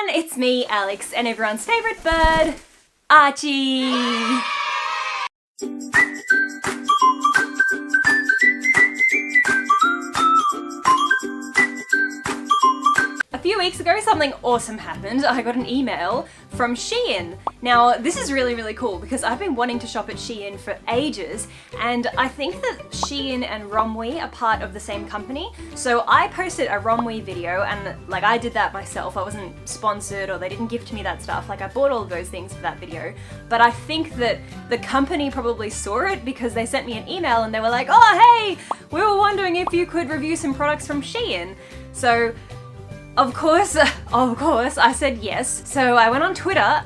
it's me, Alex, and everyone's favourite bird, Archie! A few weeks ago, something awesome happened. I got an email from Shein. Now, this is really, really cool because I've been wanting to shop at Shein for ages, and I think that Shein and Romwe are part of the same company. So I posted a Romwe video, and like I did that myself. I wasn't sponsored or they didn't gift me that stuff. Like I bought all of those things for that video. But I think that the company probably saw it because they sent me an email and they were like, oh hey, we were wondering if you could review some products from Shein. So Of course, I said yes. So I went on Twitter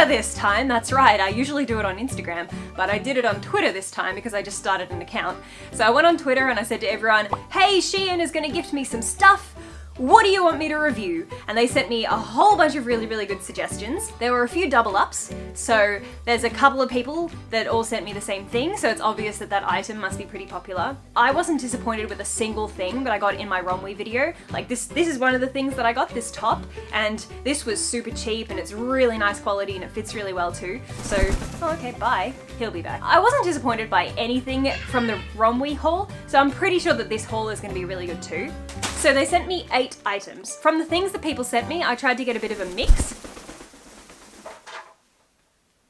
this time, that's right, I usually do it on Instagram, but I did it on Twitter this time because I just started an account. So I went on Twitter and I said to everyone, hey, Shein is gonna gift me some stuff. What do you want me to review? And they sent me a whole bunch of really, really good suggestions. There were a few double ups, so there's a couple of people that all sent me the same thing, so it's obvious that that item must be pretty popular. I wasn't disappointed with a single thing that I got in my Romwe video. Like this is one of the things that I got, this top, and this was super cheap and it's really nice quality and it fits really well too. So, oh, okay, bye. He'll be back. I wasn't disappointed by anything from the Romwe haul, so I'm pretty sure that this haul is gonna be really good too. So they sent me 8 items. From the things that people sent me, I tried to get a bit of a mix.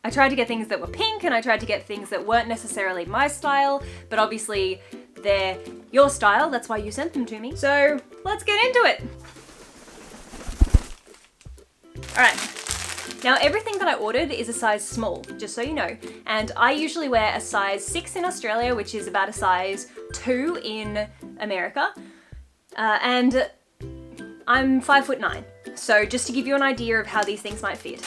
I tried to get things that were pink and I tried to get things that weren't necessarily my style, but obviously they're your style, that's why you sent them to me. So let's get into it. All right. Now everything that I ordered is a size small, just so you know, and I usually wear a size 6 in Australia, which is about a size 2 in America. And I'm 5'9", so just to give you an idea of how these things might fit.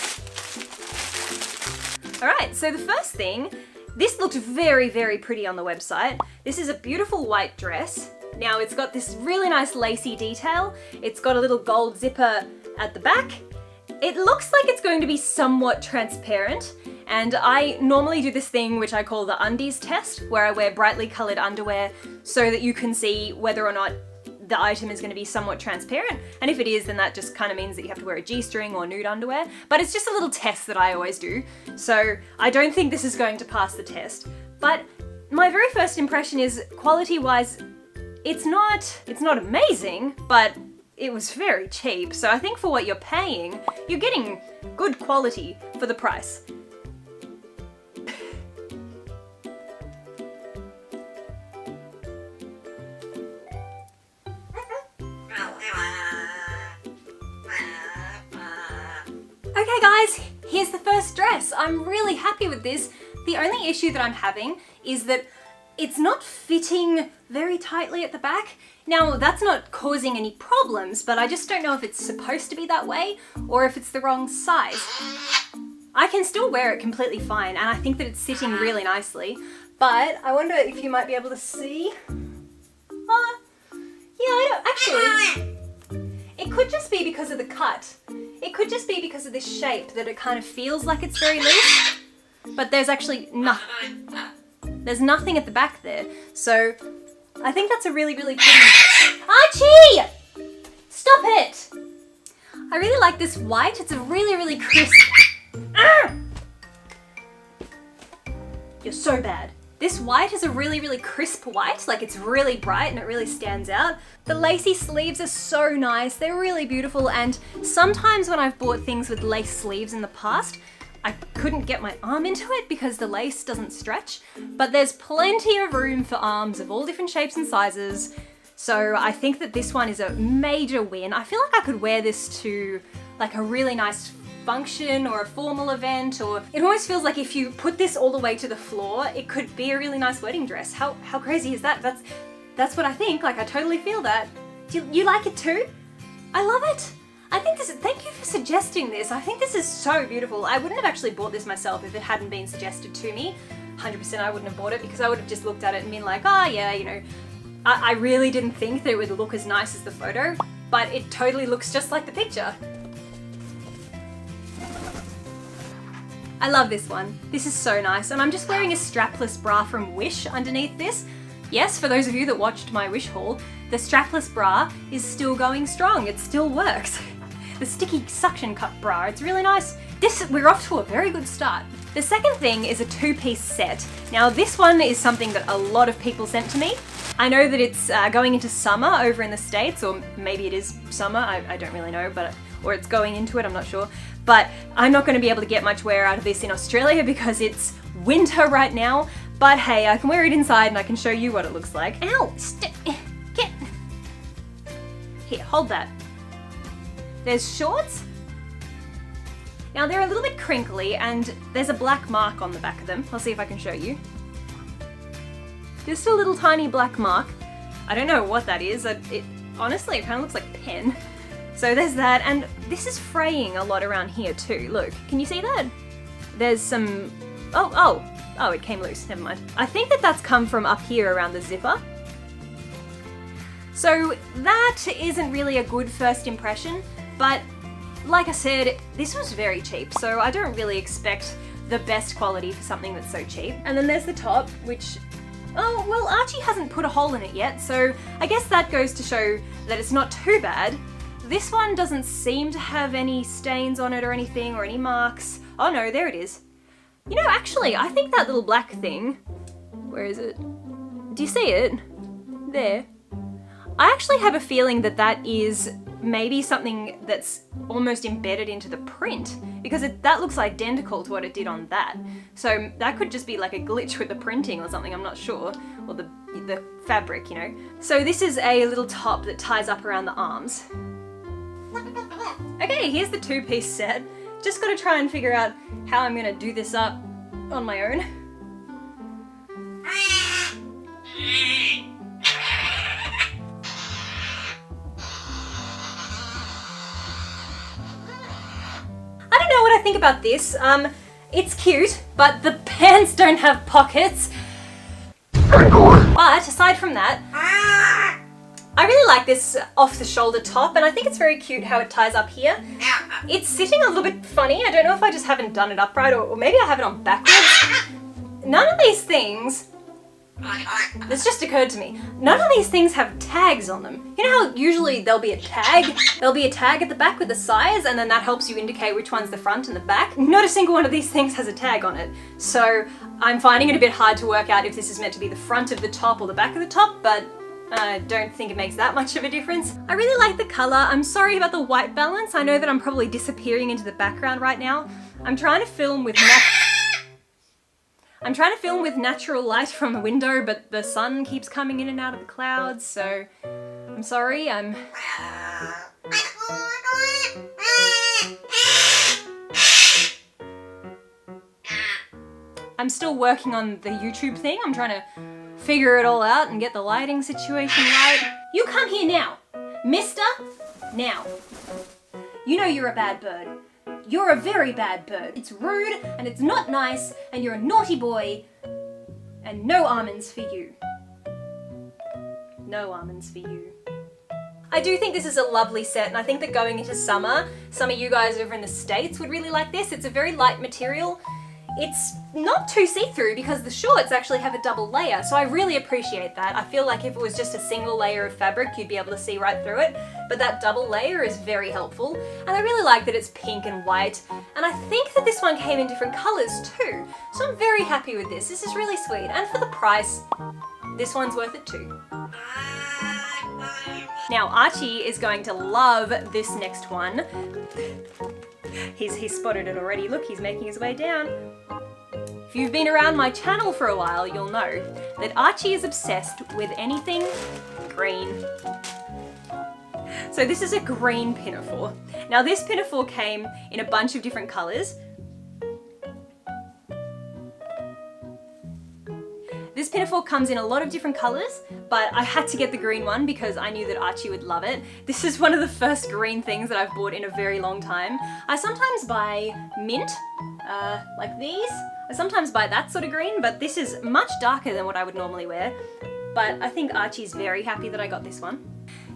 Alright, so the first thing, this looked very, very pretty on the website. This is a beautiful white dress. Now it's got this really nice lacy detail. It's got a little gold zipper at the back. It looks like it's going to be somewhat transparent, and I normally do this thing which I call the undies test, where I wear brightly coloured underwear so that you can see whether or not the item is going to be somewhat transparent, and if it is, then that just kind of means that you have to wear a G-string or nude underwear, but it's just a little test that I always do, so I don't think this is going to pass the test. But my very first impression is, quality-wise, it's not amazing, but it was very cheap, so I think for what you're paying, you're getting good quality for the price. Okay guys, here's the first dress. I'm really happy with this. The only issue that I'm having is that it's not fitting very tightly at the back. Now, that's not causing any problems, but I just don't know if it's supposed to be that way or if it's the wrong size. I can still wear it completely fine, and I think that it's sitting really nicely, but I wonder if you might be able to see. Yeah, I don't, actually, it could just be because of the cut. It could just be because of this shape that it kind of feels like it's very loose, but there's actually nothing. There's nothing at the back there, so I think that's a really, really pretty... Archie! Stop it! I really like this white. It's a really, really crisp... You're so bad. This white is a really, really crisp white, like it's really bright and it really stands out. The lacy sleeves are so nice, they're really beautiful, and sometimes when I've bought things with lace sleeves in the past, I couldn't get my arm into it because the lace doesn't stretch, but there's plenty of room for arms of all different shapes and sizes, so I think that this one is a major win. I feel like I could wear this to like a really nice function or a formal event, or it almost feels like if you put this all the way to the floor, it could be a really nice wedding dress. How crazy is that? That's what I think. Like, I totally feel that. Do you like it too? I love it. I think this is, thank you for suggesting this. I think this is so beautiful. I wouldn't have actually bought this myself if it hadn't been suggested to me. 100% I wouldn't have bought it because I would have just looked at it and been like, oh yeah, you know, I really didn't think that it would look as nice as the photo, but it totally looks just like the picture. I love this one. This is so nice, and I'm just wearing a strapless bra from Wish underneath this. Yes, for those of you that watched my Wish haul, the strapless bra is still going strong. It still works. the sticky suction cup bra. It's really nice. We're off to a very good start. The second thing is a two-piece set. Now this one is something that a lot of people sent to me. I know that it's going into summer over in the States, or maybe it is summer, I don't really know, or it's going into it, I'm not sure. But I'm not going to be able to get much wear out of this in Australia because it's winter right now. But hey, I can wear it inside and I can show you what it looks like. Ow! Get! Here, hold that. There's shorts. Now they're a little bit crinkly and there's a black mark on the back of them. I'll see if I can show you. Just a little tiny black mark. I don't know what that is. Honestly, it kind of looks like pen. So there's that, and this is fraying a lot around here too. Look, can you see that? There's some, oh, it came loose, never mind. I think that that's come from up here around the zipper. So that isn't really a good first impression, but like I said, this was very cheap, so I don't really expect the best quality for something that's so cheap. And then there's the top, which, oh, well, Archie hasn't put a hole in it yet, so I guess that goes to show that it's not too bad. This one doesn't seem to have any stains on it or anything, or any marks. Oh no, there it is. You know, actually, I think that little black thing, where is it? Do you see it? There. I actually have a feeling that that is maybe something that's almost embedded into the print, because that looks identical to what it did on that. So that could just be like a glitch with the printing or something, I'm not sure. Or the fabric, you know. So this is a little top that ties up around the arms. Okay, here's the two-piece set. Just gotta try and figure out how I'm gonna do this up on my own. I don't know what I think about this. It's cute, but the pants don't have pockets. But aside from that, I really like this off-the-shoulder top, and I think it's very cute how it ties up here. It's sitting a little bit funny. I don't know if I just haven't done it upright, or maybe I have it on backwards. None of these things, this just occurred to me, none of these things have tags on them. You know how usually there'll be a tag? There'll be a tag at the back with the size, and then that helps you indicate which one's the front and the back. Not a single one of these things has a tag on it. So I'm finding it a bit hard to work out if this is meant to be the front of the top or the back of the top, but I don't think it makes that much of a difference. I really like the color. I'm sorry about the white balance. I know that I'm probably disappearing into the background right now. I'm trying to film with natural light from the window, but the sun keeps coming in and out of the clouds, so I'm sorry. I'm still working on the YouTube thing. I'm trying to figure it all out and get the lighting situation right. You come here now, mister, now. You know you're a bad bird. You're a very bad bird. It's rude and it's not nice and you're a naughty boy, and no almonds for you. No almonds for you. I do think this is a lovely set, and I think that going into summer, some of you guys over in the States would really like this. It's a very light material. It's not too see-through because the shorts actually have a double layer, so I really appreciate that. I feel like if it was just a single layer of fabric, you'd be able to see right through it, but that double layer is very helpful, and I really like that it's pink and white, and I think that this one came in different colors too, so I'm very happy with this. This is really sweet, and for the price, this one's worth it too. Now Archie is going to love this next one. He's spotted it already. Look, he's making his way down. If you've been around my channel for a while, you'll know that Archie is obsessed with anything green. So this is a green pinafore. Now this pinafore came in a bunch of different colors. This pinafore comes in a lot of different colors, but I had to get the green one because I knew that Archie would love it. This is one of the first green things that I've bought in a very long time. I sometimes buy mint, like these. I sometimes buy that sort of green, but this is much darker than what I would normally wear. But I think Archie's very happy that I got this one.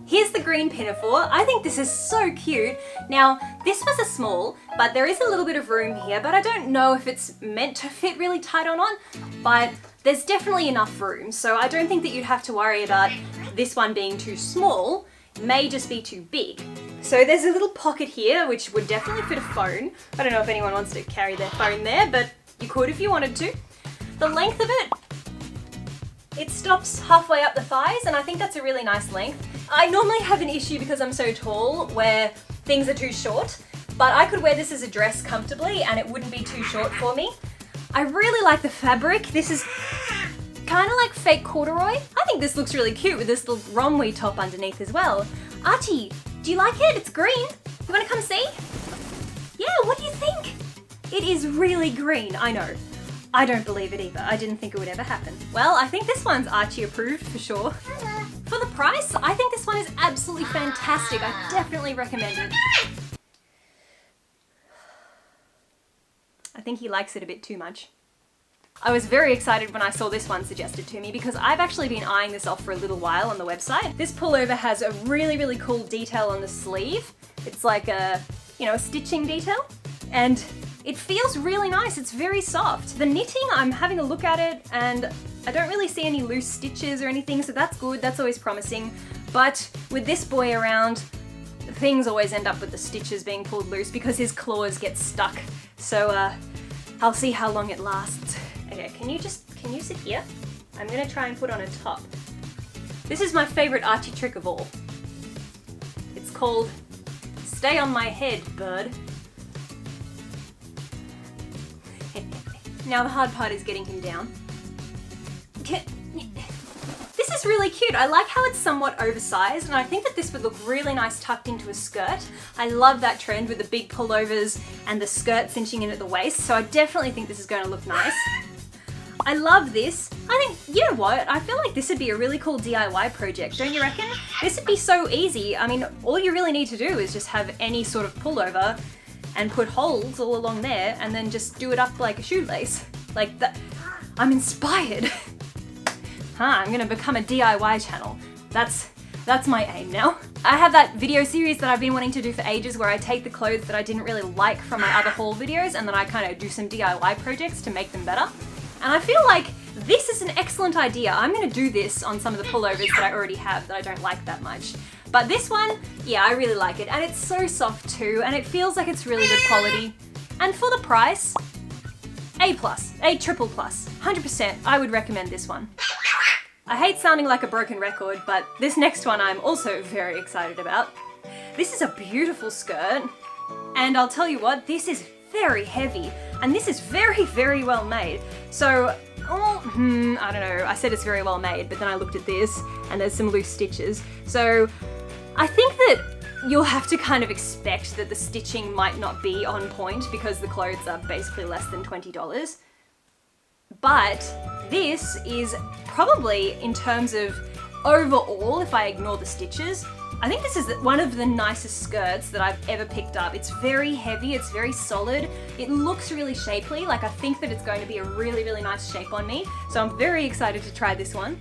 Here's the green pinafore. I think this is so cute. Now, this was a small, but there is a little bit of room here, but I don't know if it's meant to fit really tight or not, but there's definitely enough room, so I don't think that you'd have to worry about this one being too small. It may just be too big. So there's a little pocket here, which would definitely fit a phone. I don't know if anyone wants to carry their phone there, but you could if you wanted to. The length of it stops halfway up the thighs, and I think that's a really nice length. I normally have an issue because I'm so tall where things are too short, but I could wear this as a dress comfortably and it wouldn't be too short for me. I really like the fabric. This is kind of like fake corduroy. I think this looks really cute with this little romwe top underneath as well. Archie, do you like it? It's green. You want to come see? Yeah, what do you think? It is really green, I know. I don't believe it either. I didn't think it would ever happen. Well, I think this one's Archie approved for sure. For the price, I think this one is absolutely fantastic. I definitely recommend it. I think he likes it a bit too much. I was very excited when I saw this one suggested to me because I've actually been eyeing this off for a little while on the website. This pullover has a really, really cool detail on the sleeve. It's like a, a stitching detail, and it feels really nice. It's very soft. The knitting, I'm having a look at it and I don't really see any loose stitches or anything, so that's good. That's always promising. But with this boy around, things always end up with the stitches being pulled loose because his claws get stuck. So I'll see how long it lasts. Okay, can you sit here? I'm gonna try and put on a top. This is my favorite Archie trick of all. It's called Stay on My Head, Bird. Now the hard part is getting him down. This is really cute. I like how it's somewhat oversized, and I think that this would look really nice tucked into a skirt. I love that trend with the big pullovers and the skirt cinching in at the waist, so I definitely think this is going to look nice. I love this. I think, you know what? I feel like this would be a really cool DIY project, don't you reckon? This would be so easy. I mean, all you really need to do is just have any sort of pullover and put holes all along there and then just do it up like a shoelace. Like that. I'm inspired. I'm gonna become a DIY channel. That's my aim now. I have that video series that I've been wanting to do for ages where I take the clothes that I didn't really like from my other haul videos and then I kind of do some DIY projects to make them better. And I feel like this is an excellent idea. I'm gonna do this on some of the pullovers that I already have that I don't like that much. But this one, yeah, I really like it. And it's so soft too, and it feels like it's really good quality. And for the price, A+, A triple plus, 100%, I would recommend this one. I hate sounding like a broken record, but this next one I'm also very excited about. This is a beautiful skirt, and I'll tell you what, this is very heavy, and this is very, very well made. So, I don't know, I said it's very well made, but then I looked at this, and there's some loose stitches. So, I think that you'll have to kind of expect that the stitching might not be on point because the clothes are basically less than $20. But this is probably, in terms of overall, if I ignore the stitches, I think this is one of the nicest skirts that I've ever picked up. It's very heavy, it's very solid, it looks really shapely, like I think that it's going to be a really, really nice shape on me. So I'm very excited to try this one.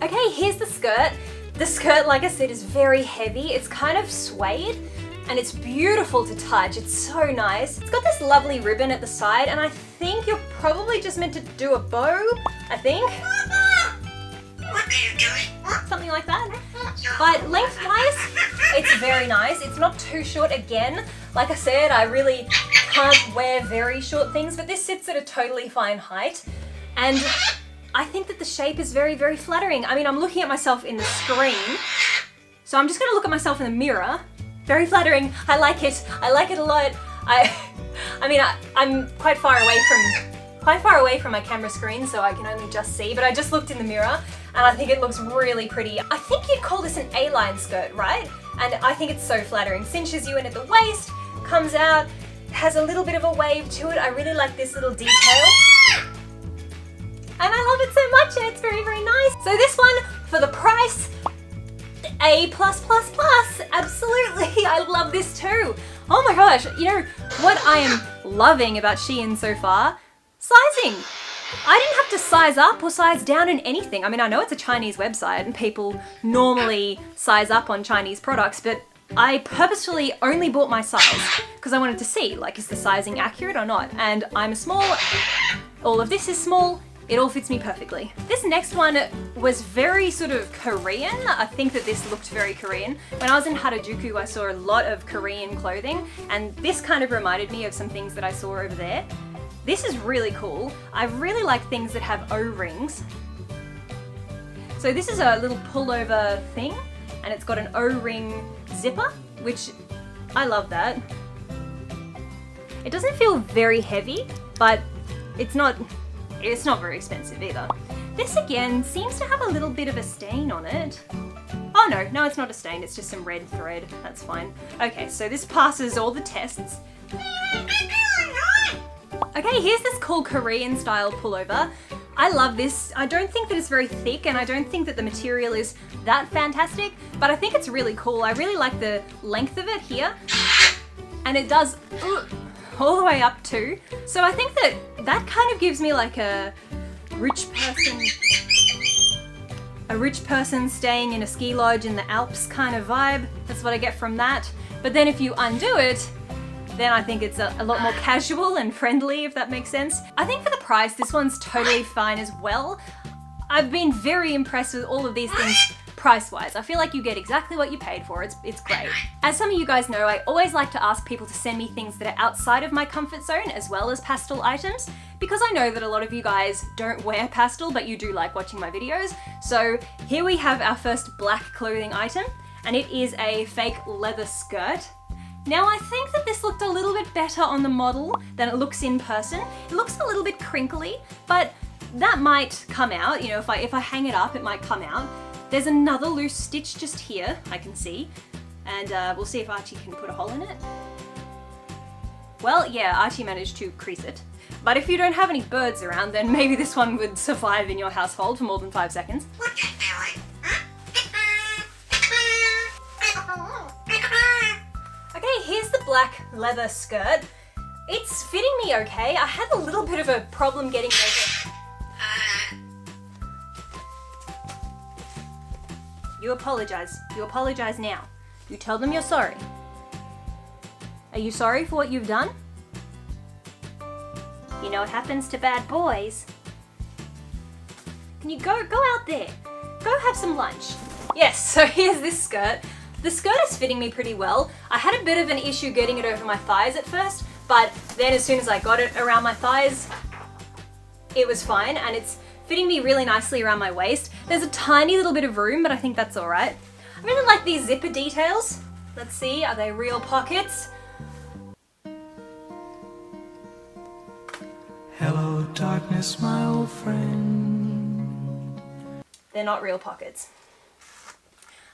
Okay, here's the skirt. The skirt, like I said, is very heavy. It's kind of suede and it's beautiful to touch. It's so nice. It's got this lovely ribbon at the side and I think you're probably just meant to do a bow, I think. What are you doing? Something like that. But lengthwise, it's very nice. It's not too short again. Like I said, I really can't wear very short things, but this sits at a totally fine height. And I think that the shape is very, very flattering. I mean, I'm looking at myself in the screen, so I'm just gonna look at myself in the mirror. Very flattering. I like it. I like it a lot. I'm quite far away from my camera screen, so I can only just see, but I just looked in the mirror and I think it looks really pretty. I think you'd call this an A-line skirt, right? And I think it's so flattering. Cinches you in at the waist, comes out, has a little bit of a wave to it. I really like this little detail. And I love it so much and it's very, very nice. So this one, for the price, A+++, absolutely. I love this too. Oh my gosh, you know what I am loving about Shein so far? Sizing. I didn't have to size up or size down in anything. I mean, I know it's a Chinese website and people normally size up on Chinese products, but I purposefully only bought my size because I wanted to see, like, is the sizing accurate or not? And I'm a small, all of this is small, It all fits me perfectly. This next one was very sort of Korean. I think that this looked very Korean. When I was in Harajuku, I saw a lot of Korean clothing, and this kind of reminded me of some things that I saw over there. This is really cool. I really like things that have O-rings. So this is a little pullover thing, and it's got an O-ring zipper, which I love that. It doesn't feel very heavy, but it's not very expensive either. This again seems to have a little bit of a stain on it. Oh no, it's not a stain, it's just some red thread. That's fine. Okay, so this passes all the tests. Okay, here's this cool Korean style pullover. I love this. I don't think that it's very thick, and I don't think that the material is that fantastic, but I think it's really cool. I really like the length of it here, and it does all the way up too. So I think that kind of gives me like a rich person staying in a ski lodge in the Alps kind of vibe. That's what I get from that. But then if you undo it, then I think it's a lot more casual and friendly, if that makes sense. I think for the price, this one's totally fine as well. I've been very impressed with all of these things price-wise. I feel like you get exactly what you paid for. It's great. As some of you guys know, I always like to ask people to send me things that are outside of my comfort zone, as well as pastel items, because I know that a lot of you guys don't wear pastel, but you do like watching my videos. So here we have our first black clothing item, and it is a fake leather skirt. Now I think that this looked a little bit better on the model than it looks in person. It looks a little bit crinkly, but that might come out. You know, if I hang it up, it might come out. There's another loose stitch just here, I can see. And we'll see if Archie can put a hole in it. Well, yeah, Archie managed to crease it. But if you don't have any birds around, then maybe this one would survive in your household for more than 5 seconds. What you doing? Okay, here's the black leather skirt. It's fitting me okay. I had a little bit of a problem getting over. You apologize. You apologize now. You tell them you're sorry. Are you sorry for what you've done? You know what happens to bad boys. Can you go out there? Go have some lunch. Yes, so here's this skirt. The skirt is fitting me pretty well. I had a bit of an issue getting it over my thighs at first, but then as soon as I got it around my thighs, it was fine, and it's fitting me really nicely around my waist. There's a tiny little bit of room, but I think that's all right. I really like these zipper details. Let's see, are they real pockets? Hello, darkness, my old friend. They're not real pockets.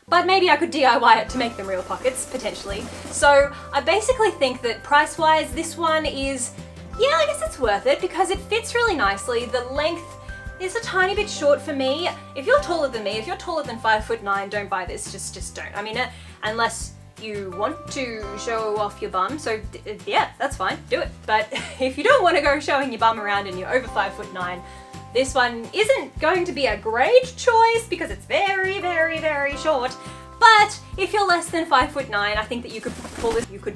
But maybe I could DIY it to make them real pockets, potentially. So I basically think that price-wise, this one is, yeah, I guess it's worth it because it fits really nicely. The length is a tiny bit short for me. If you're taller than me, if you're taller than 5'9", don't buy this, just don't. I mean, unless you want to show off your bum, so yeah, that's fine, do it. But if you don't want to go showing your bum around and you're over 5'9", this one isn't going to be a great choice because it's very, very, very short. But if you're less than 5'9", I think that you could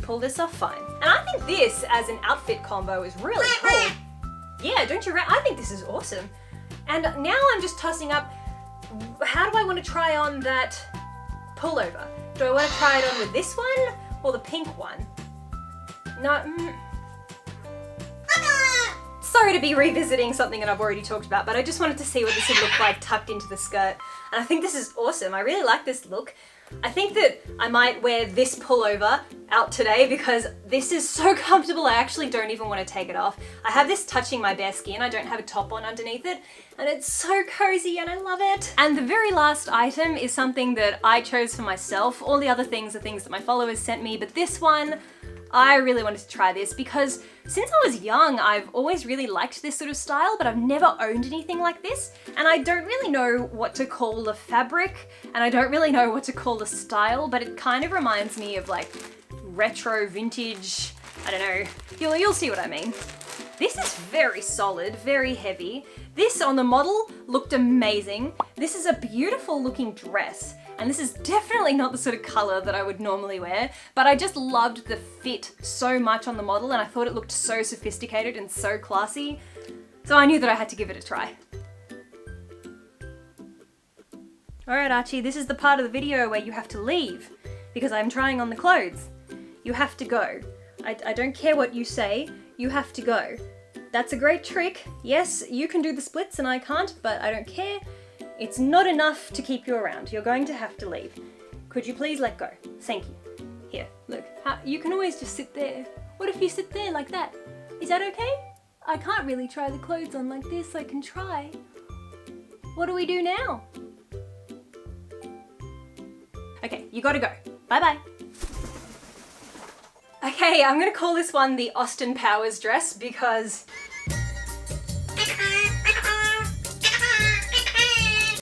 pull this off fine. And I think this as an outfit combo is really cool. Yeah, don't you? I think this is awesome. And now I'm just tossing up, how do I want to try on that pullover? Do I want to try it on with this one or the pink one? No. Sorry to be revisiting something that I've already talked about, but I just wanted to see what this would look like tucked into the skirt. And I think this is awesome. I really like this look. I think that I might wear this pullover out today because this is so comfortable I actually don't even want to take it off. I have this touching my bare skin, I don't have a top on underneath it, and it's so cozy and I love it. And the very last item is something that I chose for myself. All the other things are things that my followers sent me, but this one, I really wanted to try this because since I was young, I've always really liked this sort of style, but I've never owned anything like this. And I don't really know what to call the fabric, and I don't really know what to call the style, but it kind of reminds me of like retro vintage, I don't know, you'll see what I mean. This is very solid, very heavy. This on the model looked amazing. This is a beautiful looking dress. And this is definitely not the sort of color that I would normally wear, but I just loved the fit so much on the model and I thought it looked so sophisticated and so classy. So I knew that I had to give it a try. Alright Archie, this is the part of the video where you have to leave because I'm trying on the clothes. You have to go. I don't care what you say, you have to go. That's a great trick. Yes, you can do the splits and I can't, but I don't care. It's not enough to keep you around. You're going to have to leave. Could you please let go? Thank you. Here, look. You can always just sit there. What if you sit there like that? Is that okay? I can't really try the clothes on like this. I can try. What do we do now? Okay, you gotta go. Bye-bye. Okay, I'm gonna call this one the Austin Powers dress because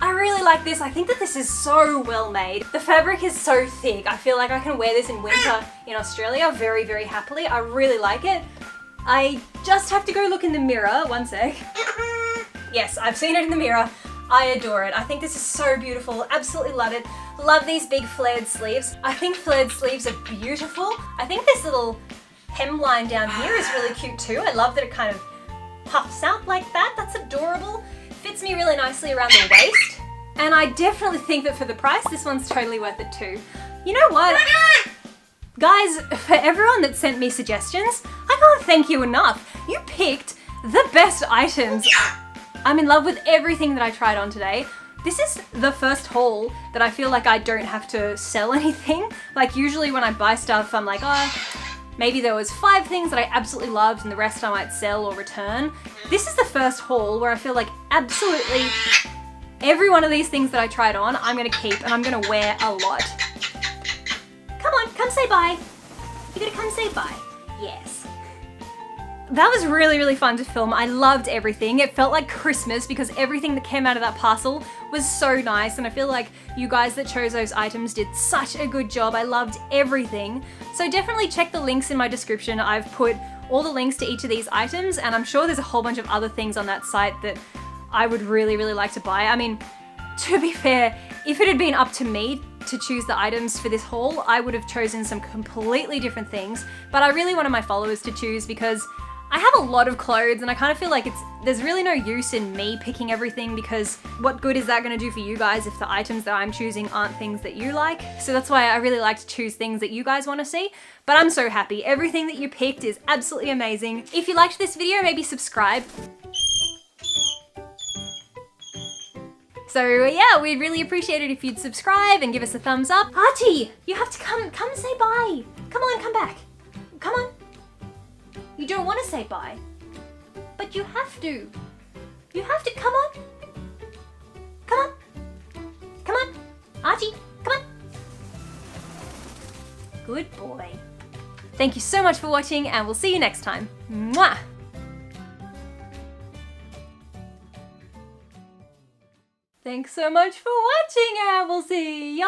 I really like this. I think that this is so well made. The fabric is so thick. I feel like I can wear this in winter in Australia very, very happily. I really like it. I just have to go look in the mirror. One sec. Yes, I've seen it in the mirror. I adore it. I think this is so beautiful. Absolutely love it. Love these big flared sleeves. I think flared sleeves are beautiful. I think this little hemline down here is really cute too. I love that it kind of puffs out like that. That's adorable. Fits me really nicely around the waist. And I definitely think that for the price, this one's totally worth it too. You know what? Guys, for everyone that sent me suggestions, I can't thank you enough. You picked the best items. I'm in love with everything that I tried on today. This is the first haul that I feel like I don't have to sell anything. Like usually when I buy stuff, I'm like, oh, maybe there was 5 things that I absolutely loved and the rest I might sell or return. This is the first haul where I feel like absolutely every one of these things that I tried on, I'm gonna keep and I'm gonna wear a lot. Come on, come say bye. You gotta come say bye. Yes. That was really, really fun to film. I loved everything. It felt like Christmas because everything that came out of that parcel was so nice, and I feel like you guys that chose those items did such a good job. I loved everything. So definitely check the links in my description. I've put all the links to each of these items, and I'm sure there's a whole bunch of other things on that site that I would really, really like to buy. I mean, to be fair, if it had been up to me to choose the items for this haul, I would have chosen some completely different things, but I really wanted my followers to choose because I have a lot of clothes and I kind of feel like there's really no use in me picking everything because what good is that going to do for you guys if the items that I'm choosing aren't things that you like? So that's why I really like to choose things that you guys want to see. But I'm so happy. Everything that you picked is absolutely amazing. If you liked this video, maybe subscribe. So yeah, we'd really appreciate it if you'd subscribe and give us a thumbs up. Archie, you have to come say bye. Come on, come back. Come on. You don't want to say bye, but you have to. You have to, come on. Come on. Come on. Archie, come on. Good boy. Thank you so much for watching and we'll see you next time. Mwah! Thanks so much for watching and we'll see ya